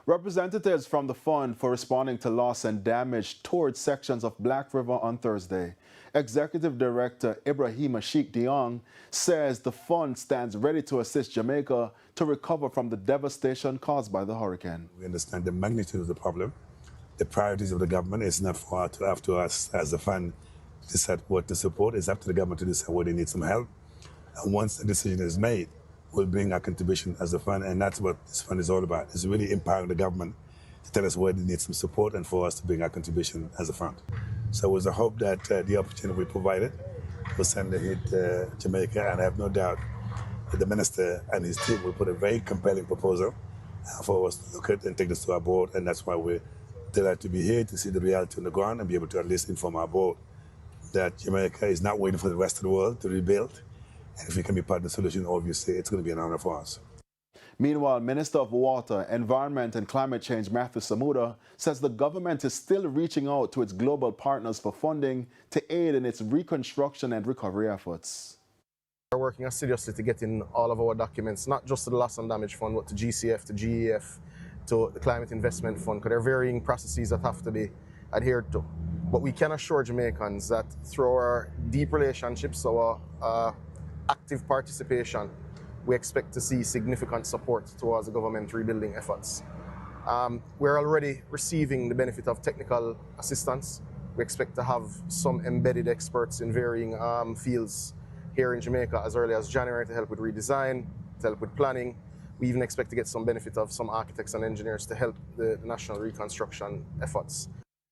Representatives from the Fund for Responding to Loss and Damage toured sections of Black River on Thursday. Executive Director Ibrahima Sheikh Diong says the fund stands ready to assist Jamaica to recover from the devastation caused by the hurricane. We understand the magnitude of the problem. The priorities of the government is not up to us as the fund to decide what to support. It's up to the government to decide where they need some help. And once the decision is made, we'll bring our contribution as a fund, and that's what this fund is all about. It's really empowering the government to tell us where they need some support and for us to bring our contribution as a fund. So it was a hope that the opportunity we provided will send a hit to Jamaica, and I have no doubt that the minister and his team will put a very compelling proposal for us to look at and take this to our board, and that's why we're delighted to be here to see the reality on the ground and be able to at least inform our board that Jamaica is not waiting for the rest of the world to rebuild. And if we can be part of the solution, obviously, it's going to be an honor for us. Meanwhile, Minister of Water, Environment and Climate Change Matthew Samuda says the government is still reaching out to its global partners for funding to aid in its reconstruction and recovery efforts. We're working assiduously to get in all of our documents, not just to the Loss and Damage Fund, but to GCF, to GEF, to the Climate Investment Fund, because there are varying processes that have to be adhered to. But we can assure Jamaicans that through our deep relationships, our active participation, we expect to see significant support towards the government rebuilding efforts. We're already receiving the benefit of technical assistance. We expect to have some embedded experts in varying fields here in Jamaica as early as January to help with redesign, to help with planning. We even expect to get some benefit of some architects and engineers to help the national reconstruction efforts.